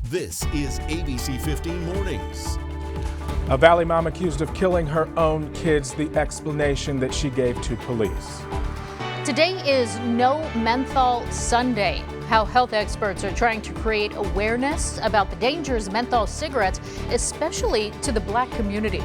This is ABC15 Mornings. A Valley mom accused of killing her own kids, the explanation that she gave to police. Today is No Menthol Sunday. How health experts are trying to create awareness about the dangers of menthol cigarettes, especially to the Black community.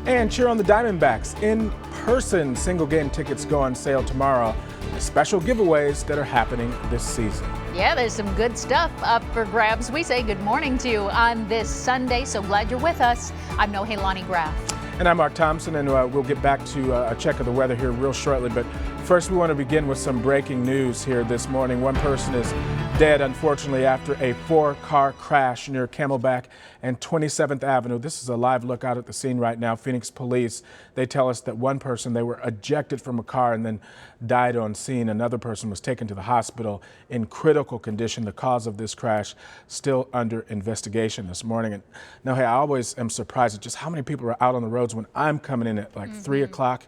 And cheer on the Diamondbacks. In-person single game tickets go on sale tomorrow. Special giveaways that are happening this season. Yeah, there's some good stuff up for grabs. We say good morning to you on this Sunday. So glad you're with us. I'm Nohelani Graff. And I'm Mark Thompson, and we'll get back to a check of the weather here real shortly. But first, we want to begin with some breaking news here this morning. One person is dead, unfortunately, after a four-car crash near Camelback and 27th Avenue. This is a live look out at the scene right now. Phoenix police, they tell us that one person, they were ejected from a car and then died on scene. Another person was taken to the hospital in critical condition. The cause of this crash still under investigation this morning. And now, hey, I always am surprised at just how many people are out on the roads when I'm coming in at like 3 o'clock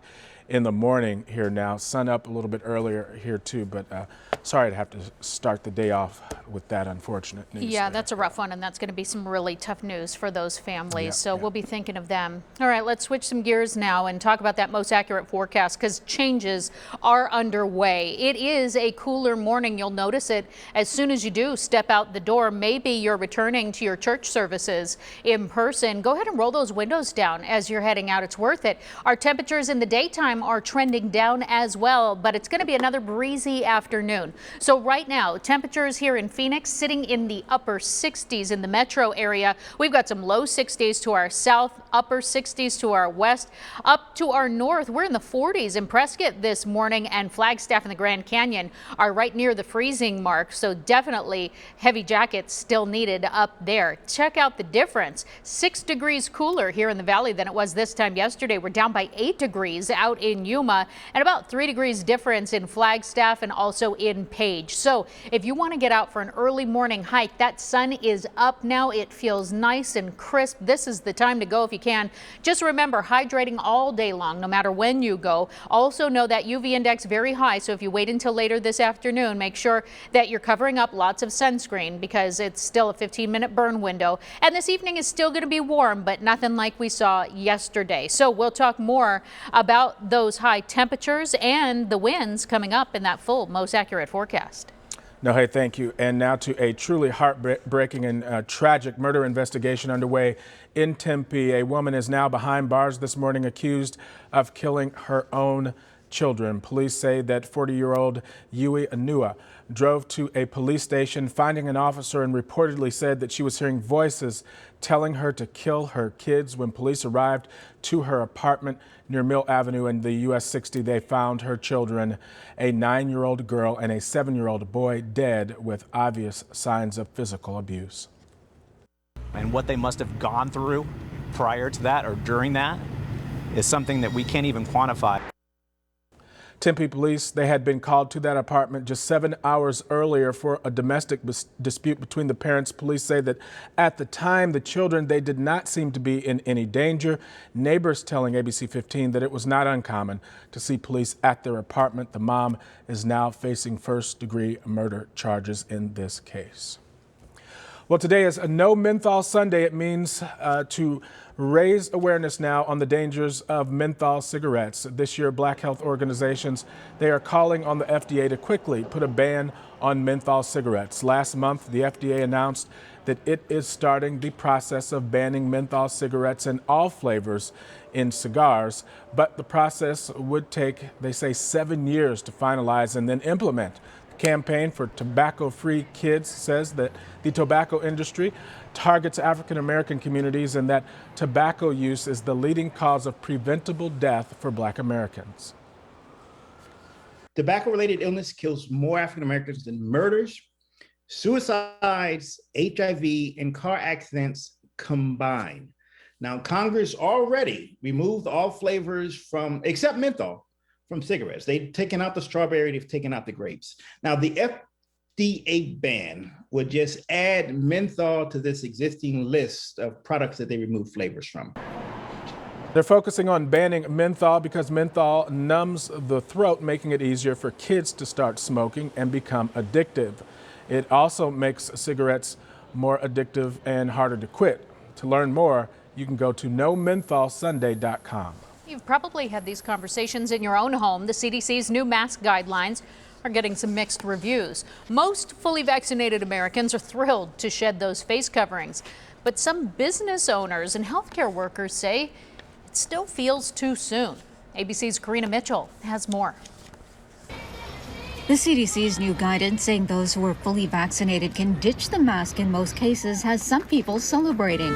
in the morning here now. Sun up a little bit earlier here too, but sorry to have to start the day off with that unfortunate news. Yeah, that's a rough one, and that's going to be some really tough news for those families. So we'll be thinking of them. All right, let's switch some gears now and talk about that most accurate forecast, because changes are underway. It is a cooler morning. You'll notice it as soon as you do step out the door. Maybe you're returning to your church services in person. Go ahead and roll those windows down as you're heading out. It's worth it. Our temperatures in the daytime are trending down as well, but it's going to be another breezy afternoon. So right now, temperatures here in Phoenix sitting in the upper 60s in the metro area. We've got some low 60s to our south, upper 60s to our west, up to our north. We're in the 40s in Prescott this morning, and Flagstaff and the Grand Canyon are right near the freezing mark. So definitely heavy jackets still needed up there. Check out the difference. 6 degrees cooler here in the valley than it was this time yesterday. We're down by 8 degrees out in Yuma, and about 3 degrees difference in Flagstaff and also in Page. So if you want to get out for an early morning hike, that sun is up now. It feels nice and crisp. This is the time to go if you can. Just remember, hydrating all day long, no matter when you go. Also know that UV index very high, so if you wait until later this afternoon, make sure that you're covering up lots of sunscreen, because it's still a 15-minute burn window. And this evening is still going to be warm, but nothing like we saw yesterday. So we'll talk more about those high temperatures and the winds coming up in that full most accurate forecast. No, hey, thank you. And now to a truly heartbreaking and tragic murder investigation underway in Tempe. A woman is now behind bars this morning, accused of killing her own children. Police say that 40-year-old Yui Anua drove to a police station, finding an officer, and reportedly said that she was hearing voices telling her to kill her kids. When police arrived to her apartment near Mill Avenue and the US 60, they found her children, a 9-year-old girl and a 7-year-old boy, dead with obvious signs of physical abuse. And what they must have gone through prior to that or during that is something that we can't even quantify. Tempe police, they had been called to that apartment just 7 hours earlier for a domestic dispute between the parents. Police say that at the time, the children, they did not seem to be in any danger. Neighbors telling ABC15 that it was not uncommon to see police at their apartment. The mom is now facing first-degree murder charges in this case. Well, today is a No Menthol Sunday. It means to raise awareness now on the dangers of menthol cigarettes. This year, Black health organizations, they are calling on the FDA to quickly put a ban on menthol cigarettes. Last month, the FDA announced that it is starting the process of banning menthol cigarettes in all flavors in cigars, but the process would take, they say, 7 years to finalize and then implement. Campaign for Tobacco-Free Kids says that the tobacco industry targets African American communities and that tobacco use is the leading cause of preventable death for Black Americans. Tobacco-related illness kills more African Americans than murders, suicides, HIV, and car accidents combined. Now, Congress already removed all flavors except menthol, from cigarettes. They've taken out the strawberry, they've taken out the grapes. Now, the FDA ban would just add menthol to this existing list of products that they remove flavors from. They're focusing on banning menthol because menthol numbs the throat, making it easier for kids to start smoking and become addictive. It also makes cigarettes more addictive, and harder to quit. To learn more, you can go to nomentholsunday.com. You've probably had these conversations in your own home. The CDC's new mask guidelines are getting some mixed reviews. Most fully vaccinated Americans are thrilled to shed those face coverings, but some business owners and healthcare workers say it still feels too soon. ABC's Karina Mitchell has more. The CDC's new guidance saying those who are fully vaccinated can ditch the mask in most cases has some people celebrating.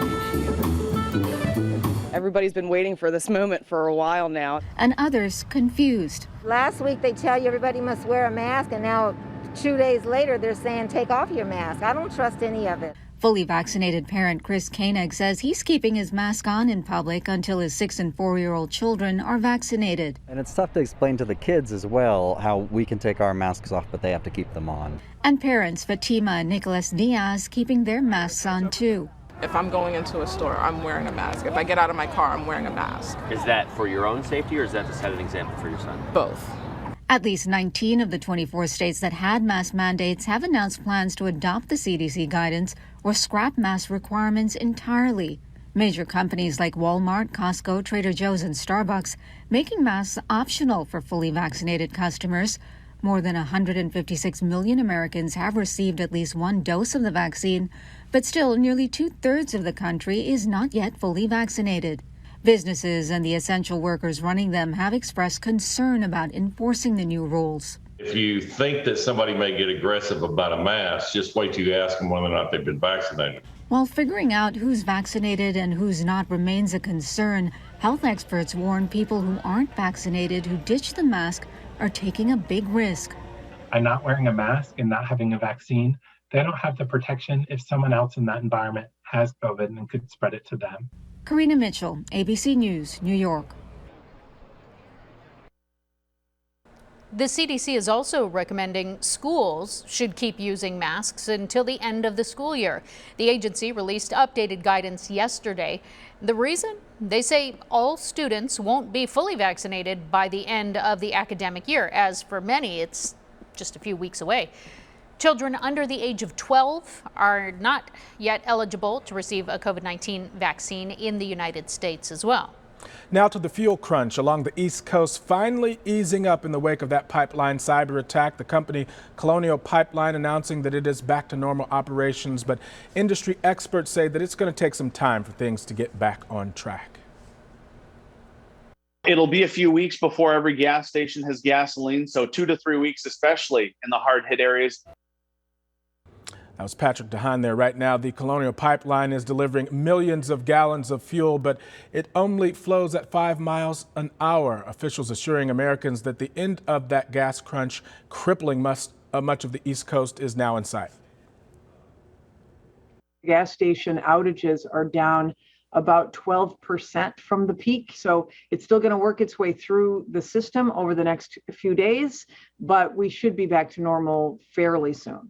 Everybody's been waiting for this moment for a while now. And others confused. Last week they tell you everybody must wear a mask, and now 2 days later they're saying take off your mask. I don't trust any of it. Fully vaccinated parent Chris Koenig says he's keeping his mask on in public until his 6- and 4-year-old children are vaccinated. And it's tough to explain to the kids as well how we can take our masks off, but they have to keep them on. And parents Fatima and Nicholas Diaz keeping their masks on too. If I'm going into a store, I'm wearing a mask. If I get out of my car, I'm wearing a mask. Is that for your own safety, or is that to set an example for your son? Both. At least 19 of the 24 states that had mask mandates have announced plans to adopt the CDC guidance or scrap mask requirements entirely. Major companies like Walmart, Costco, Trader Joe's, and Starbucks making masks optional for fully vaccinated customers. More than 156 million Americans have received at least one dose of the vaccine, but still nearly 2/3 of the country is not yet fully vaccinated. Businesses and the essential workers running them have expressed concern about enforcing the new rules. If you think that somebody may get aggressive about a mask, just wait till you ask them whether or not they've been vaccinated. While figuring out who's vaccinated and who's not remains a concern, health experts warn people who aren't vaccinated who ditch the mask are taking a big risk. By not wearing a mask and not having a vaccine, they don't have the protection if someone else in that environment has COVID and could spread it to them. Karina Mitchell, ABC News, New York. The CDC is also recommending schools should keep using masks until the end of the school year. The agency released updated guidance yesterday. The reason? They say all students won't be fully vaccinated by the end of the academic year, as for many, it's just a few weeks away. Children under the age of 12 are not yet eligible to receive a COVID-19 vaccine in the United States as well. Now to the fuel crunch along the East Coast, finally easing up in the wake of that pipeline cyber attack. The company Colonial Pipeline announcing that it is back to normal operations, but industry experts say that it's going to take some time for things to get back on track. It'll be a few weeks before every gas station has gasoline, so 2 to 3 weeks, especially in the hard-hit areas. That was Patrick DeHaan there. Right now, the Colonial Pipeline is delivering millions of gallons of fuel, but it only flows at 5 miles an hour. Officials assuring Americans that the end of that gas crunch crippling much of the East Coast is now in sight. Gas station outages are down about 12% from the peak. So it's still going to work its way through the system over the next few days, but we should be back to normal fairly soon.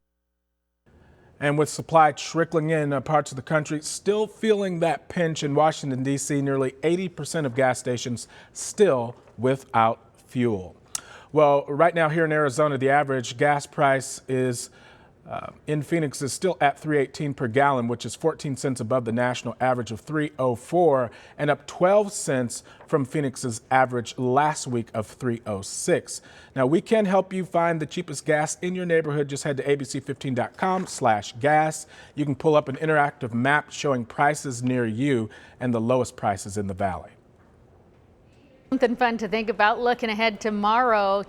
And with supply trickling in parts of the country, still feeling that pinch in Washington, D.C., nearly 80% of gas stations still without fuel. Well, right now here in Arizona, the average gas price is in Phoenix is still at $3.18 per gallon, which is 14 cents above the national average of $3.04 and up 12 cents from Phoenix's average last week of $3.06. Now, we can help you find the cheapest gas in your neighborhood. Just head to abc15.com/gas. You can pull up an interactive map showing prices near you and the lowest prices in the valley. Something fun to think about looking ahead tomorrow.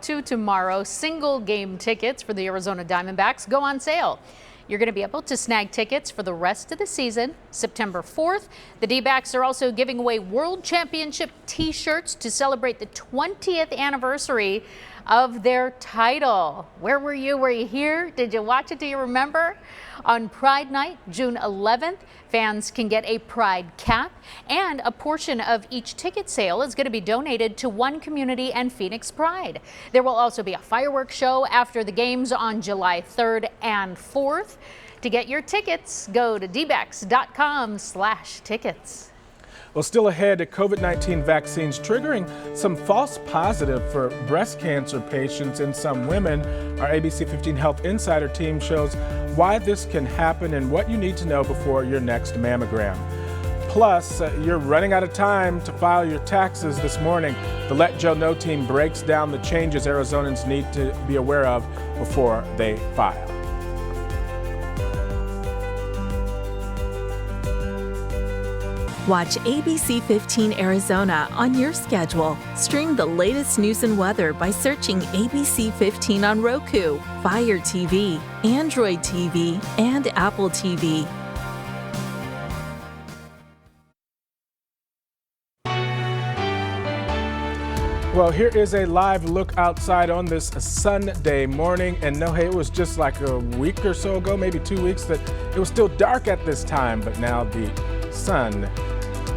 Single game tickets for the Arizona Diamondbacks go on sale. You're going to be able to snag tickets for the rest of the season, September 4th. The D-backs are also giving away World Championship t-shirts to celebrate the 20th anniversary of their title. Where were you? Were you here? Did you watch it? Do you remember? On Pride Night, June 11th, fans can get a Pride cap, and a portion of each ticket sale is going to be donated to One Community and Phoenix Pride. There will also be a fireworks show after the games on July 3rd and 4th. To get your tickets, go to dbacks.com/tickets. Well, still ahead, COVID-19 vaccines triggering some false positive for breast cancer patients in some women. Our ABC 15 Health Insider team shows why this can happen and what you need to know before your next mammogram. Plus, you're running out of time to file your taxes this morning. The Let Joe Know team breaks down the changes Arizonans need to be aware of before they file. Watch ABC15 Arizona on your schedule. Stream the latest news and weather by searching ABC15 on Roku, Fire TV, Android TV, and Apple TV. Well, here is a live look outside on this Sunday morning. And no, hey, it was just like a week or so ago, maybe 2 weeks, that it was still dark at this time, but now the sun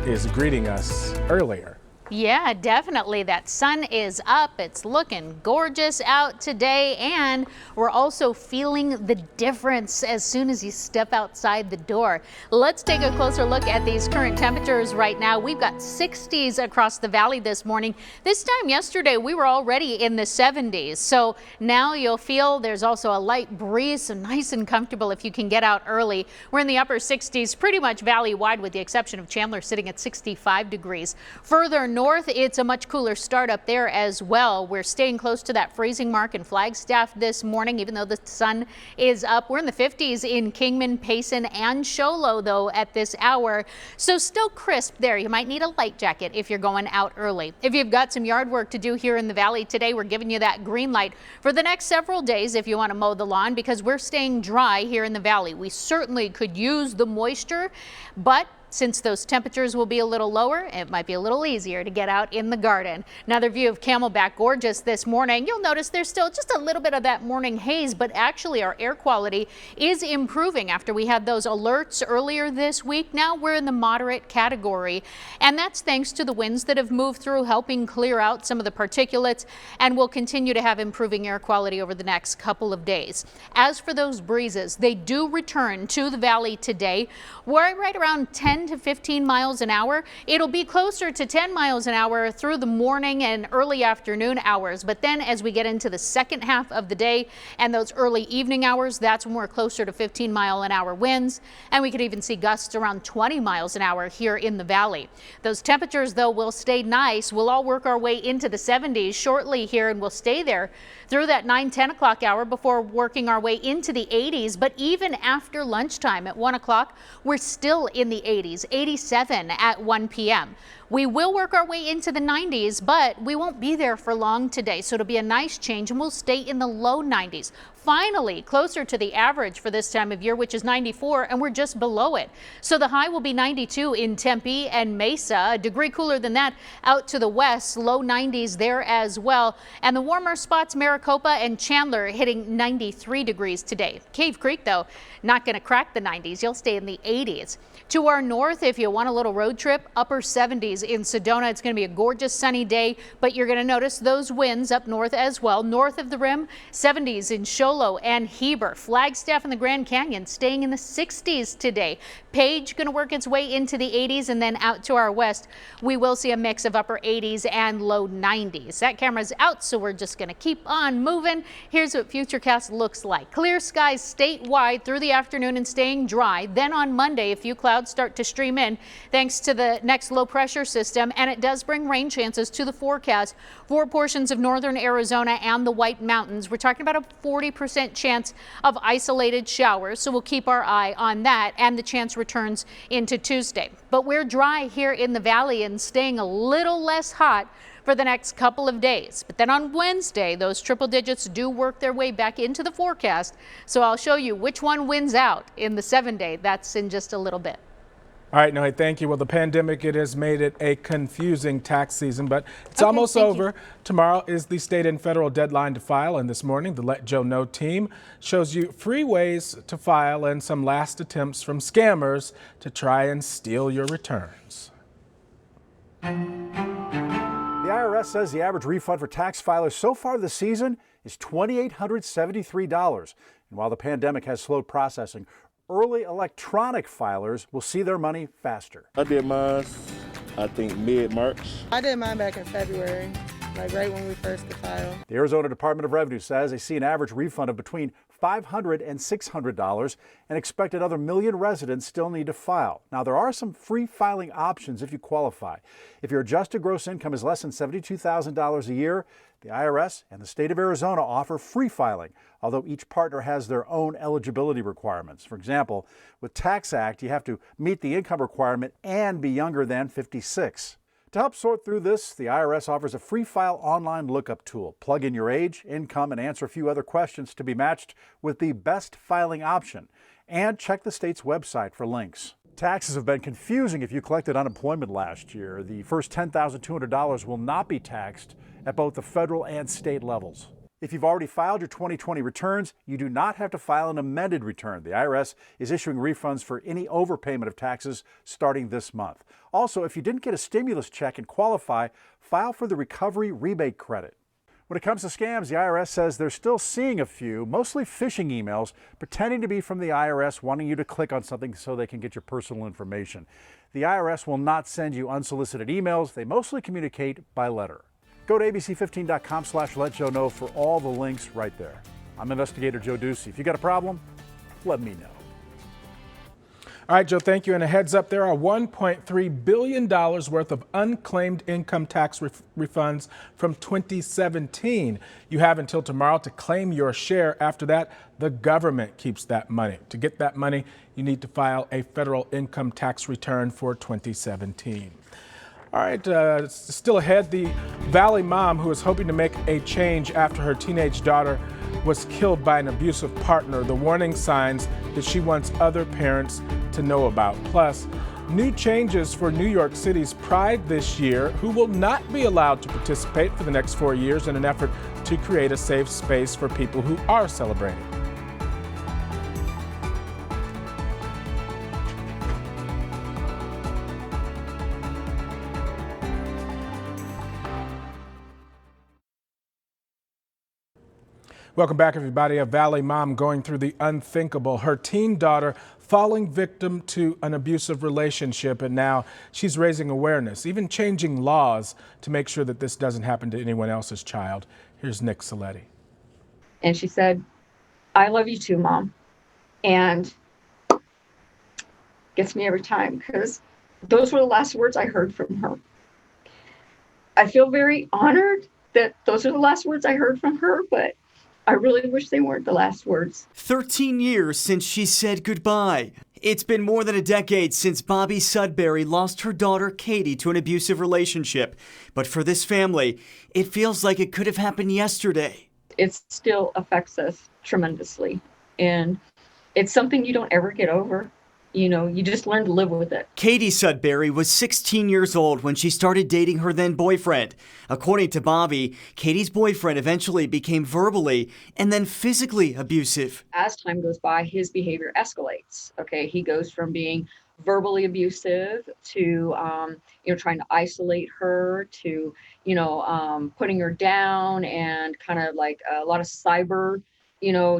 is greeting us earlier. Yeah, definitely. That sun is up. It's looking gorgeous out today, and we're also feeling the difference as soon as you step outside the door. Let's take a closer look at these current temperatures right now. We've got 60s across the valley this morning. This time yesterday, we were already in the 70s. So now you'll feel there's also a light breeze, so nice and comfortable if you can get out early. We're in the upper 60s, pretty much valley-wide with the exception of Chandler sitting at 65 degrees. Further north, it's a much cooler start up there as well. We're staying close to that freezing mark in Flagstaff this morning, even though the sun is up. We're in the 50s in Kingman, Payson, and Show Low, though, at this hour. So still crisp there. You might need a light jacket if you're going out early. If you've got some yard work to do here in the valley today, we're giving you that green light for the next several days if you want to mow the lawn, because we're staying dry here in the valley. We certainly could use the moisture, but since those temperatures will be a little lower, it might be a little easier to get out in the garden. Another view of Camelback Gorgeous this morning. You'll notice there's still just a little bit of that morning haze, but actually our air quality is improving after we had those alerts earlier this week. Now we're in the moderate category, and that's thanks to the winds that have moved through, helping clear out some of the particulates, and we'll continue to have improving air quality over the next couple of days. As for those breezes, they do return to the valley today. We're right around 10 to 15 miles an hour. It'll be closer to 10 miles an hour through the morning and early afternoon hours. But then as we get into the second half of the day and those early evening hours, that's when we're closer to 15-mile-an-hour winds. And we could even see gusts around 20 miles an hour here in the valley. Those temperatures, though, will stay nice. We'll all work our way into the 70s shortly here, and we'll stay there through that 9-10 o'clock hour before working our way into the 80s. But even after lunchtime at 1 o'clock, we're still in the 80s, 87 at 1 p.m. We will work our way into the 90s, but we won't be there for long today. So it'll be a nice change, and we'll stay in the low 90s. Finally, closer to the average for this time of year, which is 94, and we're just below it. So the high will be 92 in Tempe and Mesa, a degree cooler than that out to the west, low 90s there as well. And the warmer spots, Maricopa and Chandler, hitting 93 degrees today. Cave Creek, though, not going to crack the 90s. You'll stay in the 80s. To our north, if you want a little road trip, upper 70s in Sedona. It's going to be a gorgeous sunny day, but you're going to notice those winds up north as well. North of the rim, 70s in Show Low and Heber. Flagstaff and the Grand Canyon staying in the 60s today. Page going to work its way into the 80s, and then out to our west, we will see a mix of upper 80s and low 90s. That camera's out, so we're just going to keep on moving. Here's what Futurecast looks like. Clear skies statewide through the afternoon and staying dry. Then on Monday, a few clouds start to stream in thanks to the next low pressure system, and it does bring rain chances to the forecast for portions of northern Arizona and the White Mountains. We're talking about a 40% chance of isolated showers, so we'll keep our eye on that, and the chance returns into Tuesday. But we're dry here in the valley and staying a little less hot for the next couple of days. But then on Wednesday, those triple digits do work their way back into the forecast, so I'll show you which one wins out in the 7-day. That's in just a little bit. All right, Noe, thank you. Well, the pandemic, it has made it a confusing tax season, but it's almost over. Tomorrow is the state and federal deadline to file, and this morning, the Let Joe Know team shows you free ways to file and some last attempts from scammers to try and steal your returns. The IRS says the average refund for tax filers so far this season is $2,873. And while the pandemic has slowed processing, early electronic filers will see their money faster. I did mine, I think, mid-March. I did mine back in February, like right when we first could file. The Arizona Department of Revenue says they see an average refund of between $500 and $600, and expect another 1 million residents still need to file. Now, there are some free filing options if you qualify. If your adjusted gross income is less than $72,000 a year, the IRS and the state of Arizona offer free filing, although each partner has their own eligibility requirements. For example, with Tax Act, you have to meet the income requirement and be younger than 56. To help sort through this, the IRS offers a free file online lookup tool. Plug in your age, income, and answer a few other questions to be matched with the best filing option. And check the state's website for links. Taxes have been confusing if you collected unemployment last year. The first $10,200 will not be taxed at both the federal and state levels. If you've already filed your 2020 returns, you do not have to file an amended return. The IRS is issuing refunds for any overpayment of taxes starting this month. Also, if you didn't get a stimulus check and qualify, file for the recovery rebate credit. When it comes to scams, the IRS says they're still seeing a few, mostly phishing emails, pretending to be from the IRS, wanting you to click on something so they can get your personal information. The IRS will not send you unsolicited emails. They mostly communicate by letter. Go to abc15.com/letjoeknow for all the links right there. I'm Investigator Joe Ducey. If you got a problem, let me know. All right, Joe, thank you. And a heads up, there are $1.3 billion worth of unclaimed income tax refunds from 2017. You have until tomorrow to claim your share. After that, the government keeps that money. To get that money, you need to file a federal income tax return for 2017. All right, still ahead, the Valley mom who is hoping to make a change after her teenage daughter was killed by an abusive partner. The warning signs that she wants other parents to know about. Plus, new changes for New York City's Pride this year, who will not be allowed to participate for the next 4 years in an effort to create a safe space for people who are celebrating. Welcome back, everybody. A Valley mom going through the unthinkable. Her teen daughter falling victim to an abusive relationship, and now she's raising awareness, even changing laws to make sure that this doesn't happen to anyone else's child. Here's Nick Saletti. And she said, "I love you too, Mom." And gets me every time because those were the last words I heard from her. I feel very honored that those are the last words I heard from her, but I really wish they weren't the last words. 13 years since she said goodbye. It's been more than a decade since Bobby Sudbury lost her daughter Katie to an abusive relationship. But for this family, it feels like it could have happened yesterday. It still affects us tremendously. And it's something you don't ever get over. You know, you just learn to live with it. Katie Sudbury was 16 years old when she started dating her then boyfriend. According to Bobby, Katie's boyfriend eventually became verbally and then physically abusive. As time goes by, his behavior escalates. Okay, he goes from being verbally abusive to, trying to isolate her to, putting her down and kind of like a lot of cyber,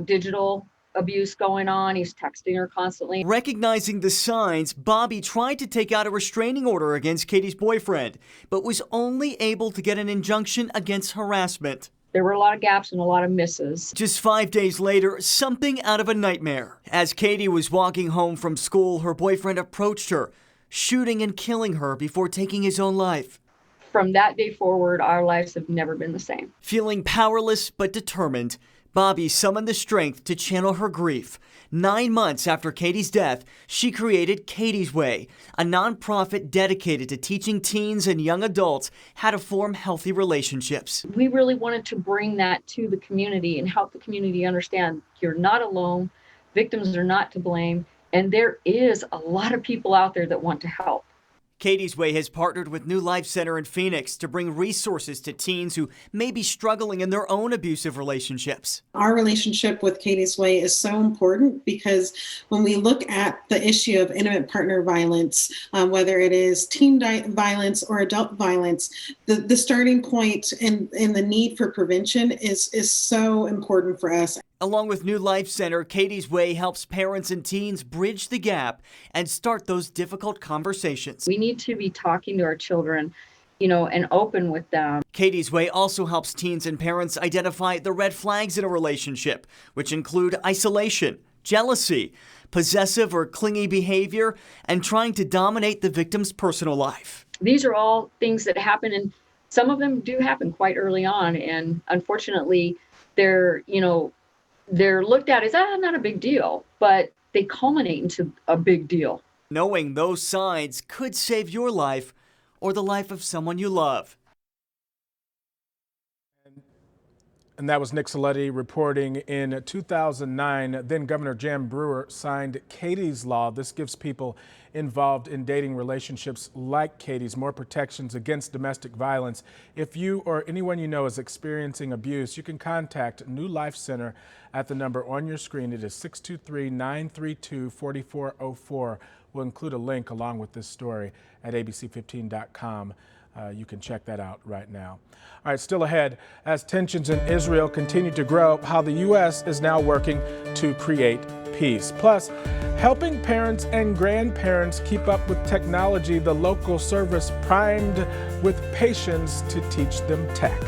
digital abuse going on. He's texting her constantly. Recognizing the signs, Bobby tried to take out a restraining order against Katie's boyfriend, but was only able to get an injunction against harassment. There were a lot of gaps and a lot of misses. Just 5 days later, something out of a nightmare. As Katie was walking home from school, her boyfriend approached her, shooting and killing her before taking his own life. From that day forward, our lives have never been the same. Feeling powerless but determined, Bobby summoned the strength to channel her grief. 9 months after Katie's death, she created Katie's Way, a nonprofit dedicated to teaching teens and young adults how to form healthy relationships. We really wanted to bring that to the community and help the community understand you're not alone, victims are not to blame, and there is a lot of people out there that want to help. Katie's Way has partnered with New Life Center in Phoenix to bring resources to teens who may be struggling in their own abusive relationships. Our relationship with Katie's Way is so important because when we look at the issue of intimate partner violence, whether it is teen violence or adult violence, the starting point and the need for prevention is so important for us. Along with New Life Center, Katie's Way helps parents and teens bridge the gap and start those difficult conversations. We need to be talking to our children and open with them. Katie's Way also helps teens and parents identify the red flags in a relationship, which include isolation, jealousy, possessive or clingy behavior, and trying to dominate the victim's personal life. These are all things that happen, and some of them do happen quite early on. And unfortunately, they're looked at as not a big deal, but they culminate into a big deal. Knowing those signs could save your life or the life of someone you love. And that was Nick Saletti reporting. In 2009, then Governor Jan Brewer signed Katie's Law. This gives people involved in dating relationships like Katie's more protections against domestic violence. If you or anyone you know is experiencing abuse, you can contact New Life Center at the number on your screen. It is 623-932-4404. We'll include a link along with this story at abc15.com. You can check that out right now. All right, still ahead, as tensions in Israel continue to grow, how the U.S. is now working to create peace. Plus, helping parents and grandparents keep up with technology, the local service primed with patience to teach them tech.